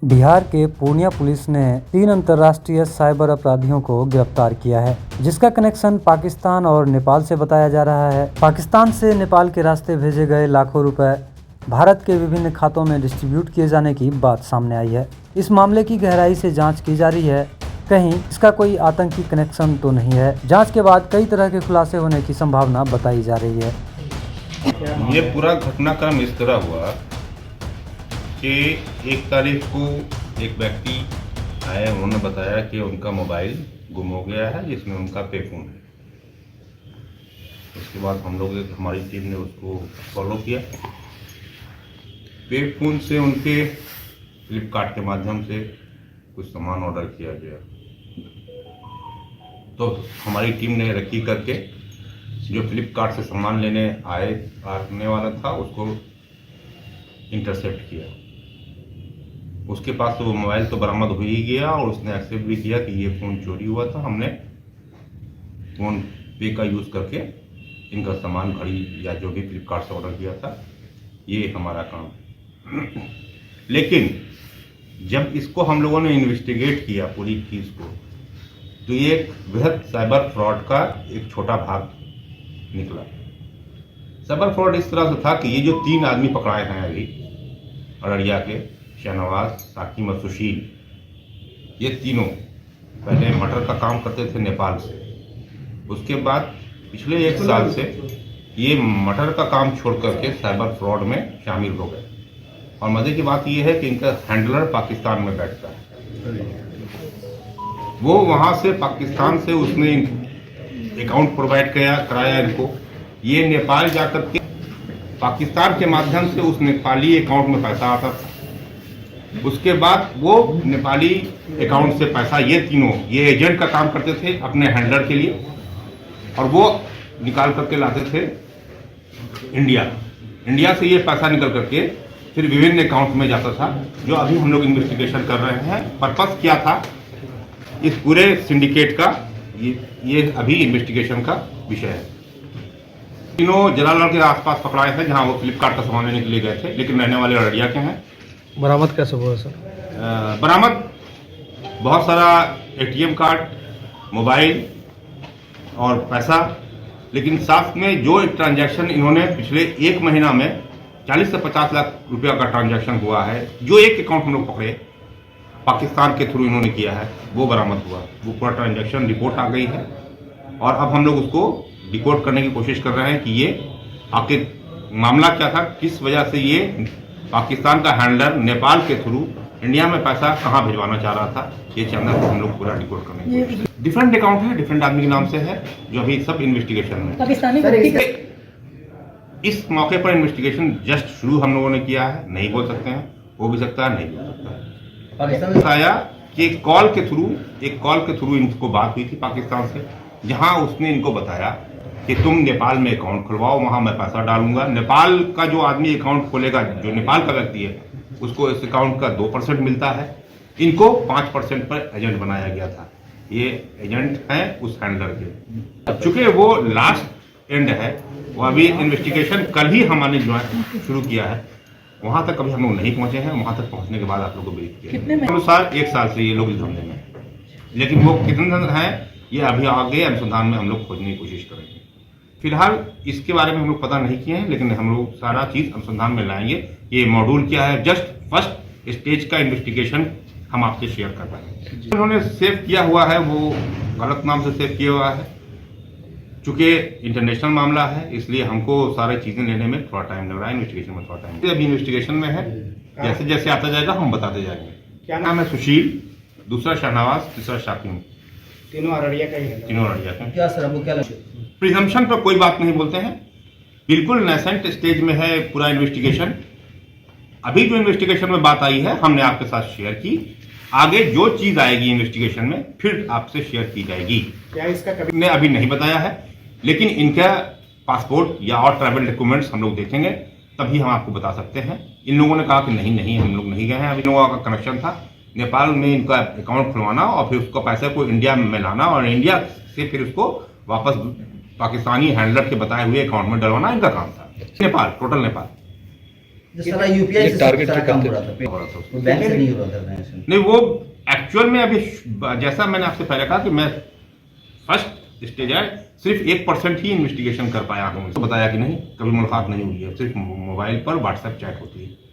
बिहार के पूर्णिया पुलिस ने 3 अंतर्राष्ट्रीय साइबर अपराधियों को गिरफ्तार किया है, जिसका कनेक्शन पाकिस्तान और नेपाल से बताया जा रहा है। पाकिस्तान से नेपाल के रास्ते भेजे गए लाखों रुपए भारत के विभिन्न खातों में डिस्ट्रीब्यूट किए जाने की बात सामने आई है। इस मामले की गहराई से जांच की जा रही है, कहीं इसका कोई आतंकी कनेक्शन तो नहीं है। जांच के बाद कई तरह के खुलासे होने की संभावना बताई जा रही है। ये पूरा घटनाक्रम इस तरह हुआ कि 1 तारीख को एक व्यक्ति आए, उन्होंने बताया कि उनका मोबाइल गुम हो गया है जिसमें उनका पे फोन है। उसके बाद हमारी टीम ने उसको फॉलो किया। पे फोन से उनके फ्लिपकार्ट के माध्यम से कुछ सामान ऑर्डर किया गया, तो हमारी टीम ने रेकी करके जो फ्लिपकार्ट से सामान आने वाला था उसको इंटरसेप्ट किया। उसके पास तो वो मोबाइल तो बरामद हो ही गया और उसने एक्सेप्ट भी किया कि ये फ़ोन चोरी हुआ था। हमने फ़ोन पे का यूज़ करके इनका सामान, घड़ी या जो भी फ्लिपकार्ट से ऑर्डर किया था, ये हमारा काम है। लेकिन जब इसको हम लोगों ने इन्वेस्टिगेट किया पूरी चीज़ को, तो ये एक बृहद साइबर फ्रॉड का एक छोटा भाग निकला। साइबर फ्रॉड इस तरह से था कि ये जो 3 आदमी पकड़ाए हैं अभी अररिया के, शाहनवाज, साकिब और सुशील, ये तीनों पहले मटर का काम करते थे नेपाल से। उसके बाद पिछले 1 साल से ये मटर का काम छोड़ करके साइबर फ्रॉड में शामिल हो गए। और मज़े की बात ये है कि इनका हैंडलर पाकिस्तान में बैठता है। वो वहाँ से पाकिस्तान से उसने अकाउंट प्रोवाइड कराया इनको। ये नेपाल जाकर के पाकिस्तान के माध्यम से उस नेपाली अकाउंट में पैसा आता था। उसके बाद वो नेपाली अकाउंट से पैसा, ये तीनों ये एजेंट का काम करते थे अपने हैंडलर के लिए, और वो निकाल करके लाते थे इंडिया से ये पैसा निकल करके फिर विभिन्न अकाउंट में जाता था, जो अभी हम लोग इन्वेस्टिगेशन कर रहे हैं। पर्पस क्या था इस पूरे सिंडिकेट का, ये अभी इन्वेस्टिगेशन का विषय है। तीनों जलालगढ़ के आसपास पकड़ाए थे जहां वो फ्लिपकार्ट का सामान लेने के लिए गए थे, लेकिन रहने वाले अररिया के हैं। बरामद कैसे हुआ सर? बरामद बहुत सारा ATM कार्ड, मोबाइल और पैसा, लेकिन साथ में जो एक ट्रांजैक्शन इन्होंने पिछले 1 महीना में 40 से 50 लाख रुपया का ट्रांजैक्शन हुआ है, जो एक अकाउंट हम लोग पकड़े पाकिस्तान के थ्रू इन्होंने किया है, वो बरामद हुआ। वो पूरा ट्रांजैक्शन रिपोर्ट आ गई है और अब हम लोग उसको डिकोड करने की कोशिश कर रहे हैं कि ये आखिर मामला क्या था, किस वजह से ये पाकिस्तान का हैंडलर नेपाल के थ्रू इंडिया में पैसा कहाँ भिजवाना चाह रहा था। ये चैनल को हम लोग पूरा डिकोड करने की कोशिश। डिफरेंट अकाउंट है, डिफरेंट आदमी के नाम से है, जो अभी सब इन्वेस्टिगेशन में। इस मौके पर इन्वेस्टिगेशन जस्ट शुरू हम लोगों ने किया है, नहीं बोल सकते हैं, हो भी सकता है, नहीं बोल सकता है। बताया कि एक कॉल के थ्रू इनको बात हुई थी पाकिस्तान से, जहां उसने इनको बताया कि तुम नेपाल में अकाउंट खुलवाओ, वहां मैं पैसा डालूंगा। नेपाल का जो आदमी अकाउंट खोलेगा, जो नेपाल का व्यक्ति है, उसको इस अकाउंट का 2% मिलता है। इनको 5% पर एजेंट बनाया गया था। ये एजेंट हैं उस हैंडलर के। चूंकि वो लास्ट एंड है, वो अभी इन्वेस्टिगेशन कल ही हमने जो है शुरू किया है, वहां तक अभी हम लोग नहीं पहुंचे हैं। वहां तक पहुंचने के बाद आप लोग को ब्रीफ किया अनुसार 1 साल से ये लोग इस धंधे में, लेकिन वो कितने हैं ये अभी आगे अनुसंधान में हम लोग खोजने की कोशिश करेंगे। फिलहाल इसके बारे में हम लोग पता नहीं किए हैं, लेकिन हम लोग सारा चीज अनुसंधान में लाएंगे। ये मॉड्यूल क्या है, जस्ट फर्स्ट स्टेज का इन्वेस्टिगेशन हम आपसे शेयर कर रहे हैं। उन्होंने सेव किया हुआ है, वो गलत नाम से सेव किया हुआ है। चूंकि इंटरनेशनल मामला है, इसलिए हमको सारी चीजें लेने में थोड़ा टाइम लग रहा है, इन्वेस्टिगेशन में थोड़ा टाइम। अभी इन्वेस्टिगेशन में है, जैसे जैसे आता जाएगा हम बताते जाएंगे। क्या नाम है? सुशील, दूसरा शाहनवाज, तीसरा साकिब। तीनों अररिया का ही है। तीनों अररिया का। क्या सर, वो क्या प्रिजम्पशन पर कोई बात नहीं बोलते हैं, बिल्कुल नेसेंट स्टेज में है पूरा इन्वेस्टिगेशन। अभी जो इन्वेस्टिगेशन में बात आई है हमने आपके साथ शेयर की, आगे जो चीज आएगी इन्वेस्टिगेशन में फिर आपसे शेयर की जाएगी। क्या इसका कभी ने अभी नहीं बताया है, लेकिन इनका पासपोर्ट या और ट्रैवल डॉक्यूमेंट्स हम लोग देखेंगे, तभी हम आपको बता सकते हैं। इन लोगों ने कहा कि नहीं हम लोग नहीं गए हैं। अभी लोगों का कनेक्शन था नेपाल में इनका अकाउंट खुलवाना और फिर उसका पैसा को इंडिया में लाना और इंडिया से फिर उसको वापस पाकिस्तानी हैंडलर के बताए हुए अकाउंट में डलवाना इनका काम था। नेपाल, टोटल नेपाल। जो सारा यूपीआई से टारगेट सारा काम हो रहा था, हो रहा था उसको। वो बैंक से नहीं हो रहा था ट्रांजैक्शन। नहीं, वो एक्चुअल में अभी जैसा मैंने आपसे पहले कहा कि मैं फर्स्ट स्टेज है, सिर्फ 1% ही इन्वेस्टिगेशन कर पाया हूँ। तो बताया कि नहीं, कभी मुलाकात नहीं हुई है, सिर्फ मोबाइल पर व्हाट्सएप चैट होती है।